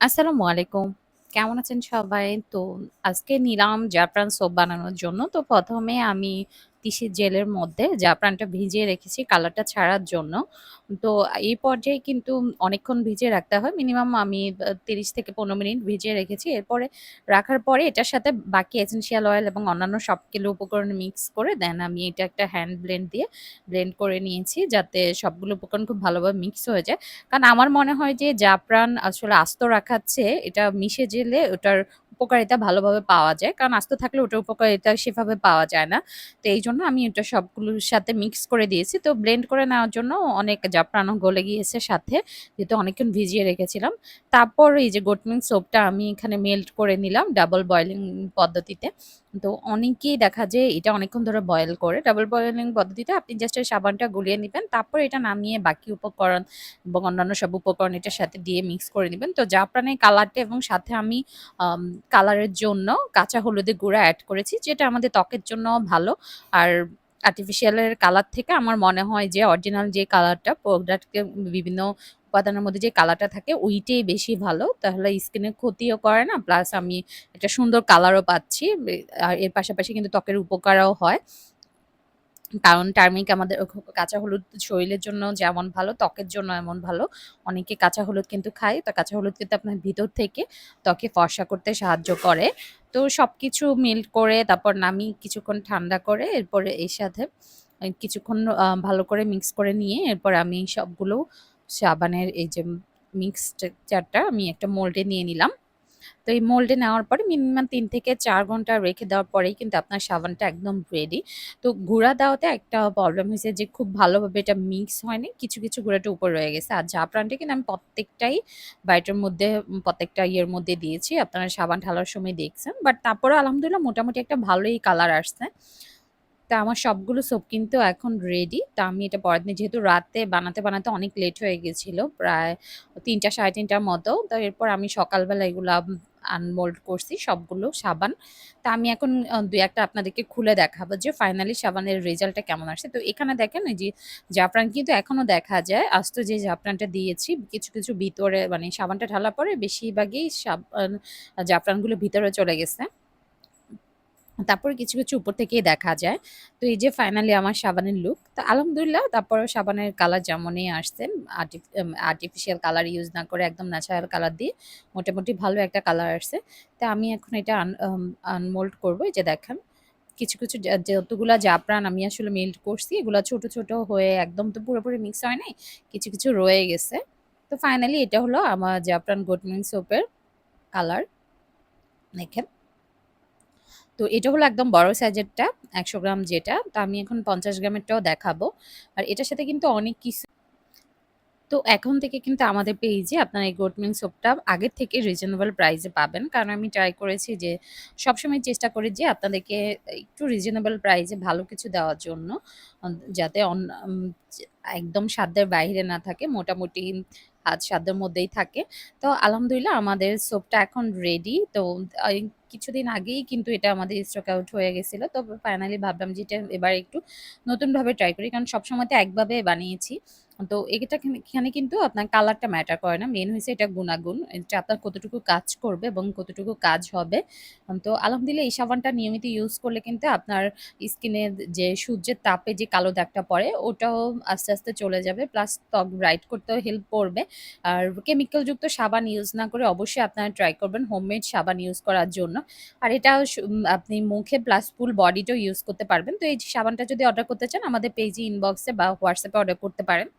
আসসালামু আলাইকুম। কেমন আছেন সবাই? তো আজকে নিলাম জাফরান সোপ বানানোর জন্য। তো ১ম এ আমি তিসির জেলের মধ্যে জাফরানটা ভিজিয়ে রেখেছি কালারটা ছাড়ার জন্য। তো এই পর্যায়ে কিন্তু অনেকক্ষণ ভিজিয়ে রাখতে হয়। মিনিমাম আমি ৩০ থেকে ১৫ মিনিট ভিজিয়ে রেখেছি। এরপরে রাখার পরে এটার সাথে বাকি এসেনশিয়াল অয়েল এবং অন্যান্য সবগুলো উপকরণ মিক্স করে দেন আমি এটা একটা হ্যান্ড ব্লেন্ড দিয়ে ব্লেন্ড করে নিয়েছি যাতে সবগুলো উপকরণ খুব ভালোভাবে মিক্স হয়ে যায়। কারণ আমার মনে হয় যে জাফরান আসলে আস্ত রাখার চেয়ে এটা মিশে গেলে ওটার উপকারিতা ভালোভাবে পাওয়া যায়। কারণ আস্ত থাকলে ওটার উপকারিতা সেভাবে পাওয়া যায় না। তো এইজন্য আমি এটা সবগুলোর সাথে মিক্স করে দিয়েছি। তো ব্লেন্ড করে নেওয়ার জন্য অনেক জাফরানও গলে গিয়েছে সাথে। যেহেতু অনেকক্ষণ ভিজিয়ে রেখেছিলাম। তারপর এই যে গোট মিল্ক সোপটা আমি এখানে মেল্ট করে নিলাম ডাবল বয়েলিং পদ্ধতিতে। তো অনেকেই দেখা যায় এটা অনেকক্ষণ ধরে বয়েল করে। ডাবল বয়েলিং পদ্ধতিতে আপনি জাস্ট এই সাবানটা গলিয়ে নিবেন। তারপর এটা নামিয়ে বাকি উপকরণ এবং অন্যান্য সব উপকরণ এটার সাথে দিয়ে মিক্স করে নিবেন। তো জাফরানের কালারটা এবং সাথে আমি আম কালারের জন্য কাঁচা হলুদের গুঁড়া এড করেছি, যেটা আমাদের ত্বকের জন্য ভালো। আর আর্টিফিশিয়াল এর কালার থেকে আমার মনে হয় যে অরিজিনাল যে কালারটা প্রোডাক্টকে বিভিন্ন উপাদানের মধ্যে যে কালারটা থাকে ওইটাই বেশি ভালো। তাহলে স্কিনের ক্ষতিও করে না। প্লাস আমি একটা সুন্দর কালারও পাচ্ছি। আর এর পাশাপাশি কিন্তু ত্বকের উপকারও হয়। কারণ টার্মেরিক আমাদের কাঁচা হলুদ শরীরের জন্য যেমন ভালো, ত্বকের জন্য এমন ভালো। অনেকে কাঁচা হলুদ কিন্তু খায়। তো কাঁচা হলুদ কিন্তু আপনার ভিতর থেকে ত্বকে ফর্সা করতে সাহায্য করে। তো সবকিছু মেল্ট করে তারপর নামিয়ে কিছুক্ষণ ঠান্ডা করে এরপরে এর সাথে কিছুক্ষণ ভালো করে মিক্স করে নিয়ে এরপর আমি সবগুলো সাবানের এই যে মিক্সচারটা আমি একটা মোল্ডে নিয়ে নিলাম। তো এই মোল্ডে নেওয়ার পরে মিনিমাম ৩ থেকে ৪ ঘন্টা রেখে দেওয়ার পরেই কিন্তু আপনার সাবানটা একদম রেডি। তো গুঁড়া দেওয়াতে একটা প্রবলেম হয়েছে যে খুব ভালোভাবে এটা মিক্স হয়নি। কিছু উপরে রয়ে গেছে। আর জাফরানটা কিন্তু আমি প্রত্যেকটাই বাইটের মধ্যে প্রত্যেকটা ইয়ের মধ্যে দিয়েছি। আপনারা সাবান ঢালার সময় দেখছেন। বাট তারপরেও আলহামদুলিল্লাহ মোটামুটি একটা ভালোই কালার আসছে। তা আমার সবগুলো সোপ কিন্তু এখন রেডি। তো আমি এটা পরের দিন যেহেতু রাতে বানাতে অনেক লেট হয়ে গেছিল। প্রায় ৩টা ৩:৩০ মতো। তো এরপর আমি সকালবেলা এগুলা আনমোল্ড করছি সবগুলো সাবান। তা আমি এখন ২-১ টা আপনাদেরকে খুলে দেখাবো যে ফাইনালি সাবানের রেজাল্টটা কেমন আসছে। তো এখানে দেখেন এই যে জাফরান কিন্তু এখনো দেখা যায়। আস্ত যে জাফরানটা দিয়েছি কিছু ভিতরে মানে সাবানটা ঢালার পরে বেশিরভাগই জাফরানগুলো ভিতরে চলে গেছে। তারপরে কিছু উপর থেকেই দেখা যায়। তো এই যে ফাইনালি আমার সাবানের লুক। তো আলহামদুলিল্লাহ তারপরেও সাবানের কালার যেমনই আসছে আর্টিফিশিয়াল কালার ইউজ না করে একদম ন্যাচারাল কালার দিয়ে মোটামুটি ভালো একটা কালার আসছে। তো আমি এখন এটা আনমোল্ড করব। এই যে দেখেন কিছু যতগুলা জাফরান আমি আসলে মেল্ট করছি এগুলা ছোট হয়ে একদম তো পুরোপুরি মিক্স হয় নাই। কিছু রয়ে গেছে। তো ফাইনালি এটা হলো আমার জাফরান গোট মিল্ক সোপের কালার। দেখেন। তো এটা হলো একদম বড় সাইজেরটা ১০০ গ্রাম যেটা। তো আমি এখন ৫০ গ্রামেরটাও দেখাবো। আর এটার সাথে কিন্তু অনেক কিছু তো এখন থেকে কিন্তু আমাদের পেজে আপনারা এই গোট মিল্ক সোপটা আগের থেকে রিজনেবল প্রাইসে পাবেন। কারণ আমি ট্রাই করেছি যে সবসময় চেষ্টা করি যে আপনাদেরকে একটু রিজনেবল প্রাইসে ভালো কিছু দেওয়ার জন্য। যাতে একদম সাধ্যের বাইরে না থাকে, মোটামুটি হাত সাধ্যের মধ্যেই থাকে। তো আলহামদুলিল্লাহ আমাদের সোপটা এখন রেডি। তো আ কিছুদিন আগেই কিন্তু এটা আমাদের স্টক আউট হয়ে গেছিল। তো ফাইনালি ভাবলাম যে এটা এবার একটু নতুনভাবে ট্রাই করি। কারণ সবসময় তো একভাবে বানিয়েছি। তো এখানে কিন্তু আপনার কালারটা ম্যাটার করে না। মেইন হইছে এটা গুণাগুণ। এটা আপনার কতটুকু কাজ করবে এবং কতটুকু কাজ হবে। তো আলহামদুলিল্লাহ এই সাবানটা নিয়মিত ইউজ করলে কিন্তু আপনার স্কিনের যে সূর্যের তাপে যে কালো দাগটা পড়ে ওটাও আস্তে চলে যাবে। প্লাস ত্বক ব্রাইট করতেও হেল্প করবে। আর কেমিক্যাল যুক্ত সাবান ইউজ না করে অবশ্যই আপনারা ট্রাই করবেন হোমমেড সাবান ইউজ করার জন্য। আর এটা আপনি মুখে প্লাস ফুল বডিতেও ইউজ করতে পারবেন। তো এই সাবানটা যদি অর্ডার করতে চান আমাদের পেজে ইনবক্সে বা হোয়াটসঅ্যাপে অর্ডার করতে পারেন।